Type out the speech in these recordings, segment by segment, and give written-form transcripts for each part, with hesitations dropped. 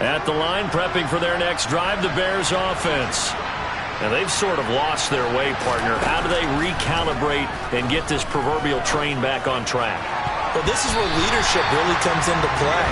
At the line, prepping for their next drive, the Bears offense. And they've sort of lost their way, partner. How do they recalibrate and get this proverbial train back on track? Well, this is where leadership really comes into play.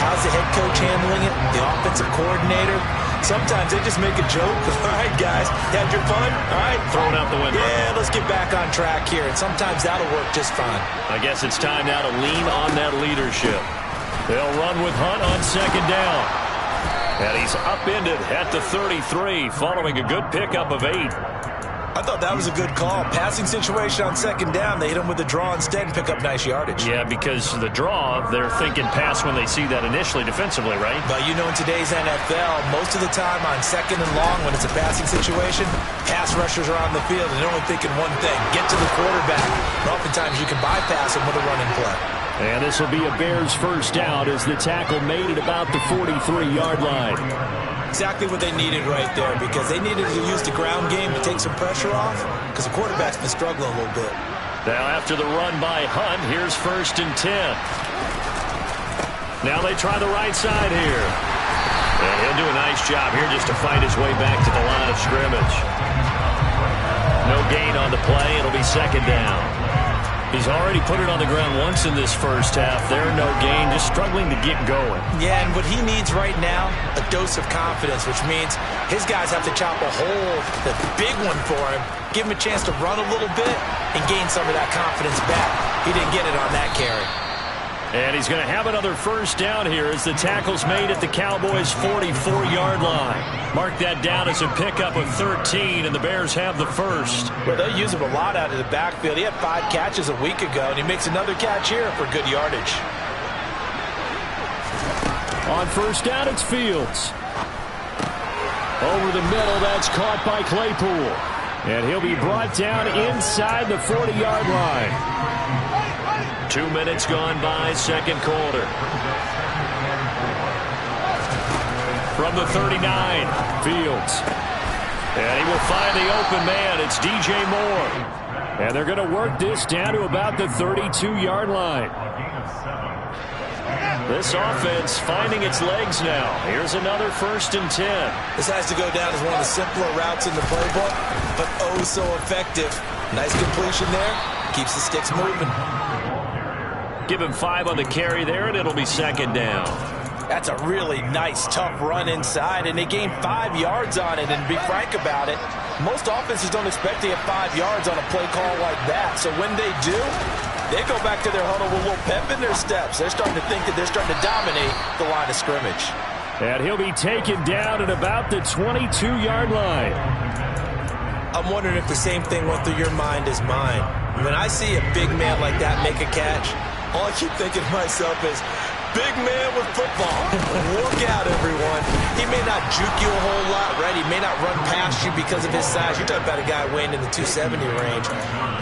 How's the head coach handling it? The offensive coordinator? Sometimes they just make a joke. All right, guys, you had your fun? All right. Throw it out the window. Yeah, let's get back on track here. And sometimes that'll work just fine. I guess it's time now to lean on that leadership. They'll run with Hunt on second down. And he's upended at the 33 following a good pickup of 8. I thought that was a good call. Passing situation on second down. They hit him with a draw instead and pick up nice yardage. Yeah, because the draw, they're thinking pass when they see that initially defensively, right? But you know, in today's NFL, most of the time on second and long when it's a passing situation, pass rushers are on the field and they're only thinking one thing, get to the quarterback. And oftentimes you can bypass them with a running play. And this will be a Bears first down as the tackle made it about the 43-yard line. Exactly what they needed right there, because they needed to use the ground game to take some pressure off, because the quarterback's been struggling a little bit. Now after the run by Hunt, here's 1st and 10. Now they try the right side here. And he'll do a nice job here just to fight his way back to the line of scrimmage. No gain on the play. It'll be second down. He's already put it on the ground once in this first half. There, no gain, just struggling to get going. Yeah, and what he needs right now, a dose of confidence, which means his guys have to chop a hole, the big one for him, give him a chance to run a little bit and gain some of that confidence back. He didn't get it on that carry. And he's going to have another first down here as the tackle's made at the Cowboys' 44-yard line. Mark that down as a pickup of 13, and the Bears have the first. Well, they use him a lot out of the backfield. He had 5 catches a week ago, and he makes another catch here for good yardage. On first down, it's Fields. Over the middle, that's caught by Claypool. And he'll be brought down inside the 40-yard line. 2 minutes gone by, second quarter. From the 39, Fields. And he will find the open man. It's DJ Moore. And they're going to work this down to about the 32-yard line. This offense finding its legs now. Here's another 1st and 10. This has to go down as one of the simpler routes in the playbook, but oh so effective. Nice completion there. Keeps the sticks moving. Give him 5 on the carry there, and it'll be second down. That's a really nice, tough run inside, and they gained 5 yards on it. And to be frank about it, most offenses don't expect to get 5 yards on a play call like that. So when they do, they go back to their huddle with a little pep in their steps. They're starting to think that they're starting to dominate the line of scrimmage. And he'll be taken down at about the 22-yard line. I'm wondering if the same thing went through your mind as mine. When I see a big man like that make a catch, all I keep thinking to myself is, big man with football. Look out, everyone. He may not juke you a whole lot, right? He may not run past you because of his size. You're talking about a guy weighing in the 270 range.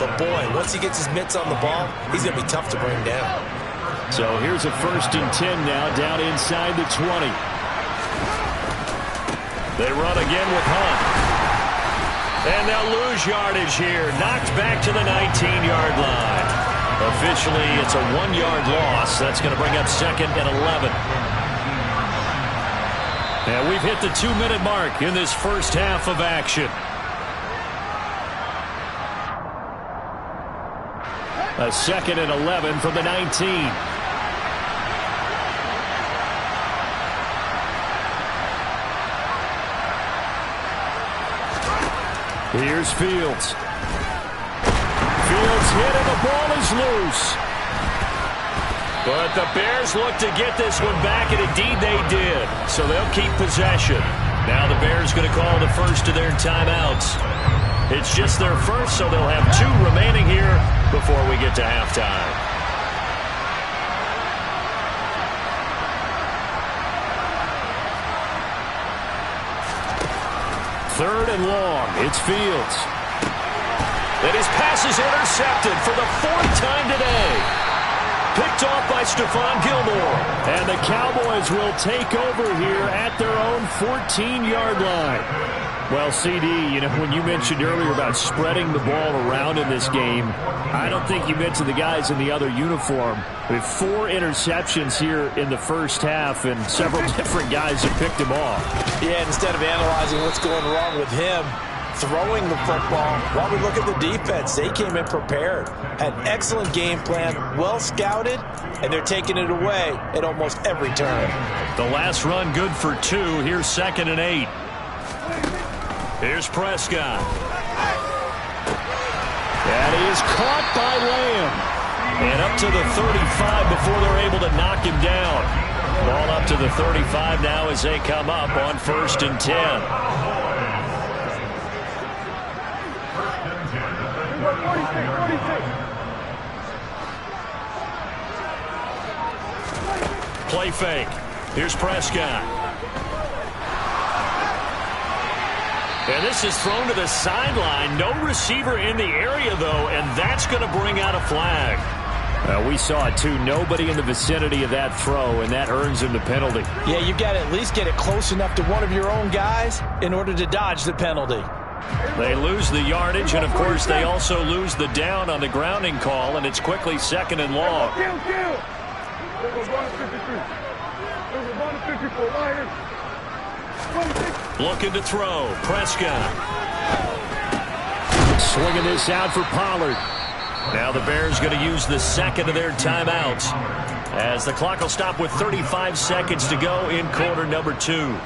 But, boy, once he gets his mitts on the ball, he's going to be tough to bring down. So here's a 1st and 10 now, down inside the 20. They run again with Hunt. And they'll lose yardage here. Knocked back to the 19-yard line. Officially, it's a 1-yard loss. That's going to bring up 2nd and 11. And we've hit the 2-minute mark in this first half of action. A 2nd and 11 from the 19. Here's Fields. Fields hit and the ball is loose. But the Bears look to get this one back, and indeed they did. So they'll keep possession. Now the Bears going to call the first of their timeouts. It's just their first, so they'll have 2 remaining here before we get to halftime. Third and long. It's Fields. And his pass is intercepted for the 4th time today. Picked off by Stephon Gilmore. And the Cowboys will take over here at their own 14-yard line. Well, CD, you know, when you mentioned earlier about spreading the ball around in this game, I don't think you mentioned the guys in the other uniform. With 4 interceptions here in the first half, and several different guys have picked him off. Yeah, instead of analyzing what's going wrong with him, throwing the football, while we look at the defense, they came in prepared. Had excellent game plan, well scouted, and they're taking it away at almost every turn. The last run good for 2. Here's 2nd and 8. Here's Prescott. And he is caught by Lamb. And up to the 35 before they're able to knock him down. Ball up to the 35 now as they come up on 1st and 10. Play fake. Here's Prescott. And this is thrown to the sideline. No receiver in the area, though, and that's going to bring out a flag. We saw it, too. Nobody in the vicinity of that throw, and that earns him the penalty. Yeah, you've got to at least get it close enough to one of your own guys in order to dodge the penalty. They lose the yardage, and, of course, they also lose the down on the grounding call, and it's quickly 2nd and long. Looking to throw. Prescott. Swinging this out for Pollard. Now the Bears going to use the 2nd of their timeouts as the clock will stop with 35 seconds to go in quarter number 2.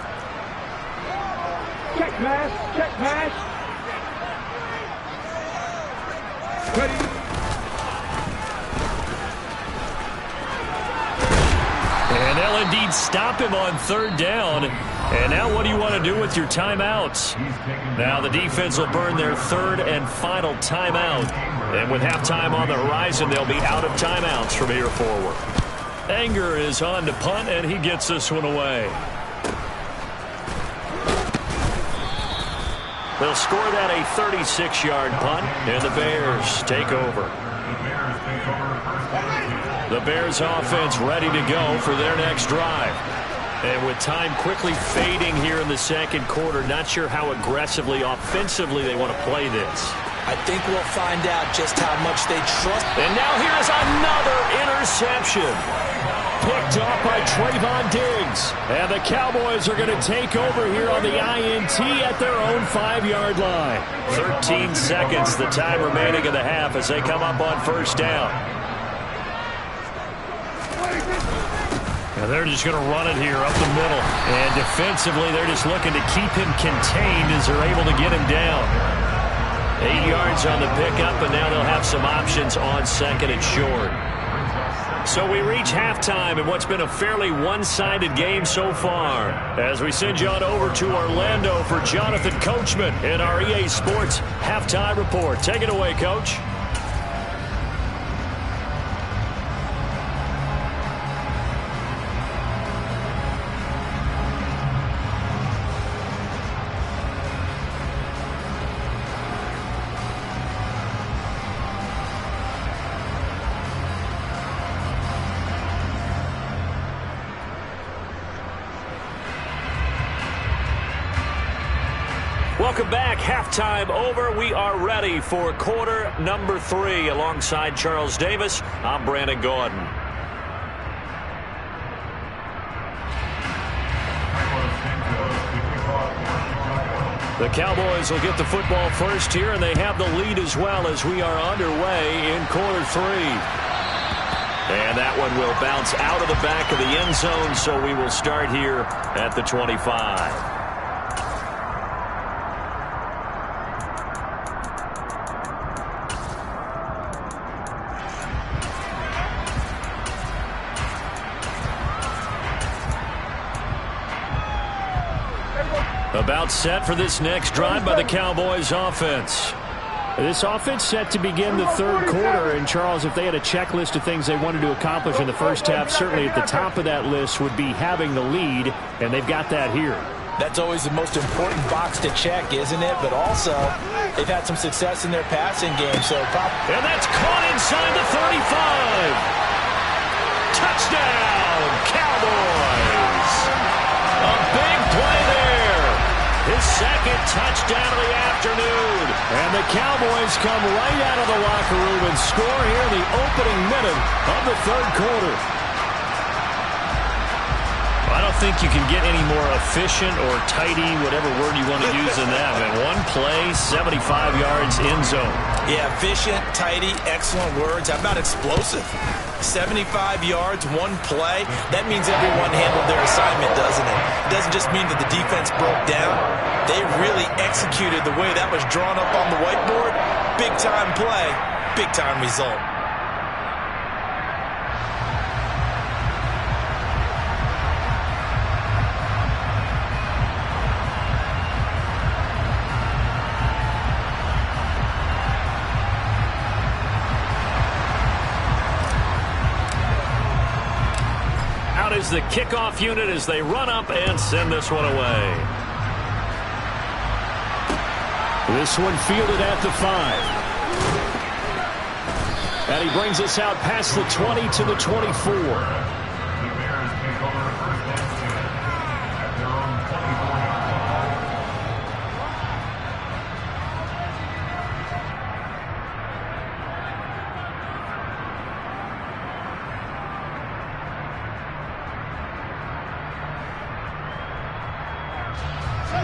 Check pass. Check pass. Ready. And they'll indeed stop him on 3rd down. And now what do you want to do with your timeouts? Now the defense will burn their 3rd and final timeout. And with halftime on the horizon, they'll be out of timeouts from here forward. Anger is on to punt, and he gets this one away. They'll score that a 36-yard punt, and the Bears take over. The Bears offense ready to go for their next drive. And with time quickly fading here in the 2nd quarter, not sure how aggressively, offensively they want to play this. I think we'll find out just how much they trust. And now here's another interception. Picked off by Trayvon Diggs. And the Cowboys are going to take over here on the INT at their own 5-yard line. 13 seconds, the time remaining in the half as they come up on 1st down. And they're just going to run it here up the middle. And defensively, they're just looking to keep him contained as they're able to get him down. 8 yards on the pickup, and now they'll have some options on 2nd and short. So we reach halftime in what's been a fairly one-sided game so far. As we send you on over to Orlando for Jonathan Coachman in our EA Sports Halftime Report. Take it away, Coach. Welcome back. Halftime over. We are ready for quarter number 3. Alongside Charles Davis, I'm Brandon Gaudin. The Cowboys will get the football first here, and they have the lead as well as we are underway in quarter 3. And that one will bounce out of the back of the end zone, so we will start here at the 25. About set for this next drive by the Cowboys offense. This offense set to begin the 3rd quarter, and Charles, if they had a checklist of things they wanted to accomplish in the first half, certainly at the top of that list would be having the lead, and they've got that here. That's always the most important box to check, isn't it? But also, they've had some success in their passing game. And that's caught inside the 35. Touchdown, Cowboys! A big play there. His second touchdown of the afternoon. And the Cowboys come right out of the locker room and score here in the opening minute of the third quarter. I don't think you can get any more efficient or tidy, whatever word you want to use in that. Man, one play, 75 yards in zone. Yeah, efficient, tidy, excellent words. How about explosive? 75 yards, one play. That means everyone handled their assignment, doesn't it? It doesn't just mean that the defense broke down. They really executed the way that was drawn up on the whiteboard. Big-time play, big-time result. Is the kickoff unit as they run up and send this one away. This one fielded at the 5. And he brings us out past the 20 to the 24.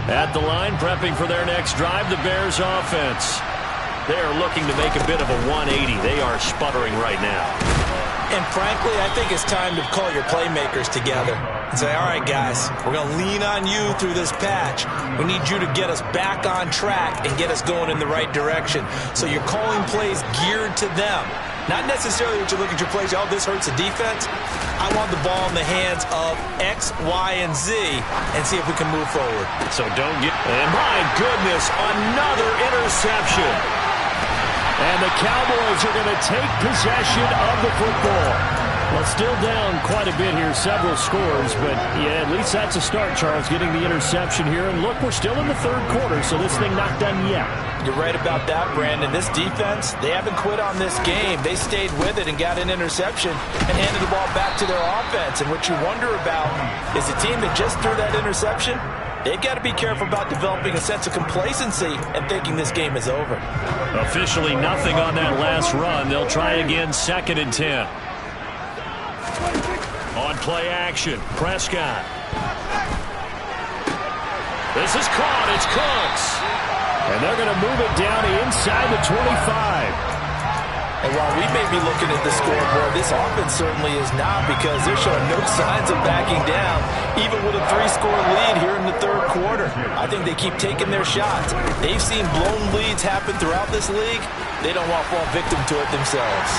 At the line, prepping for their next drive, the Bears offense. They are looking to make a bit of a 180. They are sputtering right now. And frankly, I think it's time to call your playmakers together and say, all right, guys, we're going to lean on you through this patch. We need you to get us back on track and get us going in the right direction. So you're calling plays geared to them. Not necessarily that you look at your plays, oh, this hurts the defense. I want the ball in the hands of X, Y, and Z and see if we can move forward. So don't get... And my goodness, another interception. And the Cowboys are going to take possession of the football. Well, still down quite a bit here, several scores, but yeah, at least that's a start, Charles, getting the interception here. And look, we're still in the third quarter, so this thing not done yet. You're right about that, Brandon. This defense, they haven't quit on this game. They stayed with it and got an interception and handed the ball back to their offense. And what you wonder about is the team that just threw that interception, they've got to be careful about developing a sense of complacency and thinking this game is over. Officially nothing on that last run. They'll try again, 2nd and 10. On play action, Prescott. This is caught. It's Cooks. And they're going to move it down inside the 25. And while we may be looking at the scoreboard, this offense certainly is not, because they're showing no signs of backing down, even with a 3-score lead here in the third quarter. I think they keep taking their shots. They've seen blown leads happen throughout this league. They don't want to fall victim to it themselves.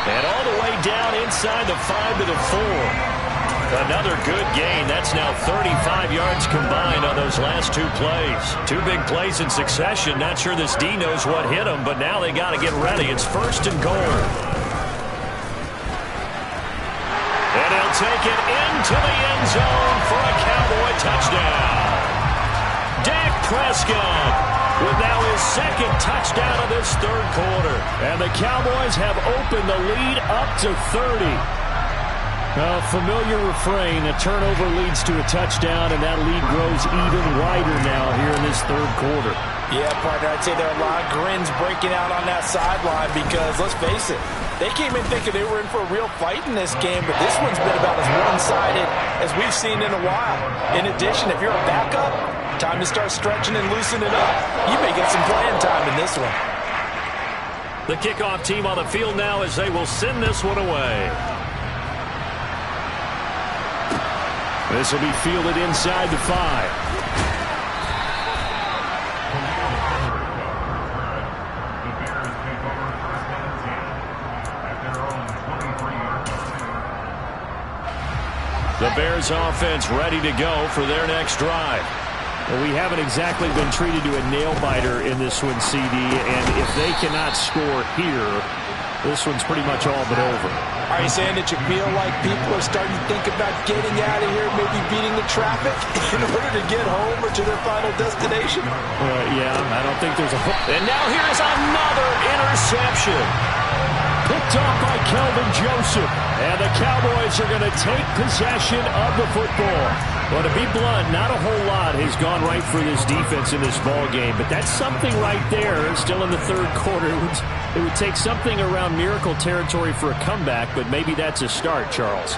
And all the way down inside the 5 to the 4. Another good gain. That's now 35 yards combined on those last 2 plays. 2 big plays in succession. Not sure this D knows what hit them, but now they got to get ready. It's 1st and goal. And he'll take it into the end zone for a Cowboy touchdown. Dak Prescott with now his 2nd touchdown of this third quarter. And the Cowboys have opened the lead up to 30. A familiar refrain, a turnover leads to a touchdown, and that lead grows even wider now here in this third quarter. Yeah, partner, I'd say there are a lot of grins breaking out on that sideline because, let's face it, they came in thinking they were in for a real fight in this game, but this one's been about as one-sided as we've seen in a while. In addition, if you're a backup, time to start stretching and loosening up. You may get some playing time in this one. The kickoff team on the field now as they will send this one away. This will be fielded inside the 5. The Bears offense ready to go for their next drive. Well, we haven't exactly been treated to a nail-biter in this one, CD, and if they cannot score here, this one's pretty much all but over. Are you saying that you feel like people are starting to think about getting out of here, maybe beating the traffic in order to get home or to their final destination? Yeah, I don't think there's a... And now here's another interception. Pick picked off by Kelvin Joseph. And the Cowboys are going to take possession of the football. Well, to be blunt, not a whole lot has gone right for this defense in this ball game, but that's something right there. Still in the third quarter. It would take something around miracle territory for a comeback, but maybe that's a start, Charles.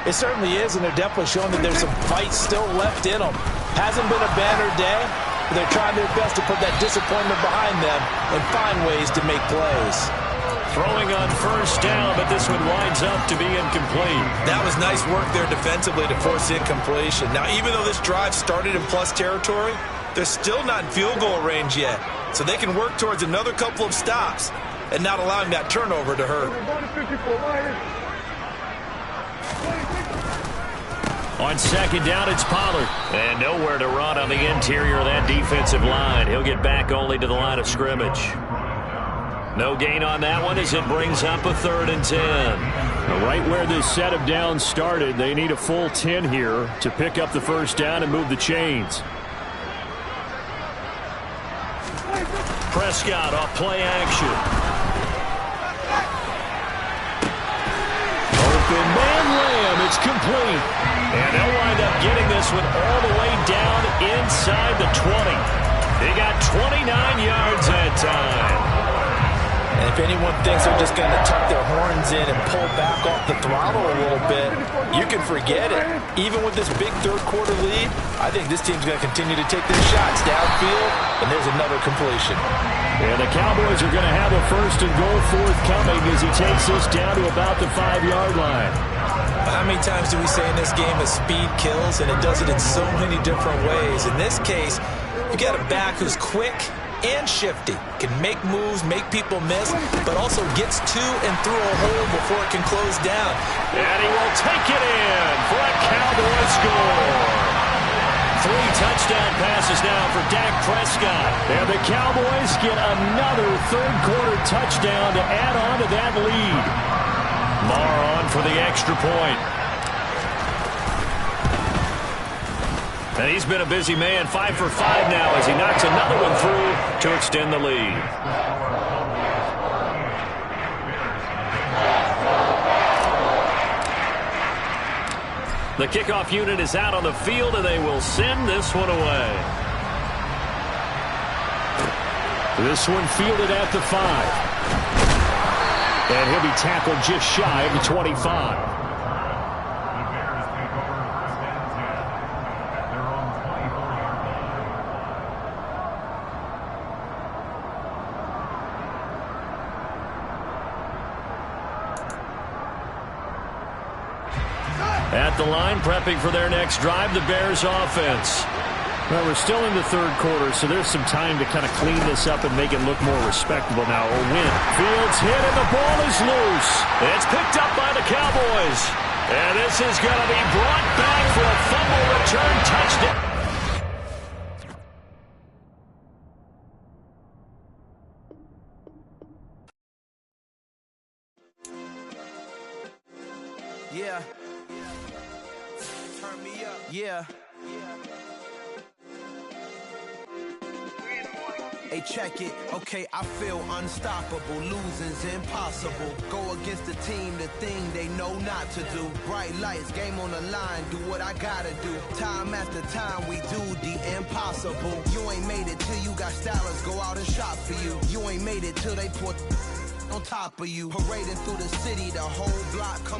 It certainly is, and they're definitely showing that there's some fight still left in them. Hasn't been a banner day, but they're trying their best to put that disappointment behind them and find ways to make plays. Throwing on first down, but this one winds up to be incomplete. That was nice work there defensively to force incompletion. Now, even though this drive started in plus territory, they're still not in field goal range yet. So they can work towards another couple of stops and not allowing that turnover to hurt. On second down, it's Pollard. And nowhere to run on the interior of that defensive line. He'll get back only to the line of scrimmage. No gain on that one as it brings up a 3rd and 10. Right where this set of downs started, they need a full 10 here to pick up the first down and move the chains. Prescott off play action. Open man Lamb, it's complete. And they'll wind up getting this one all the way down inside the 20. They got 29 yards that time. And if anyone thinks they're just going to tuck their horns in and pull back off the throttle a little bit, you can forget it. Even with this big third-quarter lead, I think this team's going to continue to take their shots downfield, and there's another completion. And the Cowboys are going to have a 1st and goal forthcoming as he takes this down to about the 5-yard line. How many times do we say in this game that speed kills, and it does it in so many different ways? In this case, you got a back who's quick and shifty, can make moves, make people miss, but also gets to and through a hole before it can close down. And he will take it in for a Cowboy score. 3 touchdown passes now for Dak Prescott. And the Cowboys get another third-quarter touchdown to add on to that lead. Marr on for the extra point. And he's been a busy man, 5 for 5 now as he knocks another one through to extend the lead. The kickoff unit is out on the field, and they will send this one away. This one fielded at the 5. And he'll be tackled just shy of the 25. At the line, prepping for their next drive, the Bears offense. Well, we're still in the third quarter, so there's some time to kind of clean this up and make it look more respectable now, or win. Fields hit, and the ball is loose. It's picked up by the Cowboys. And this is going to be brought back for a fumble return touchdown. Yeah. Turn me up. Yeah. Hey, check it. Okay, I feel unstoppable. Losing's impossible. Go against the team, the thing they know not to do. Bright lights, game on the line. Do what I gotta do. Time after time, we do the impossible. You ain't made it till you got stylers go out and shop for you. You ain't made it till they put on top of you. Parading through the city, the whole block come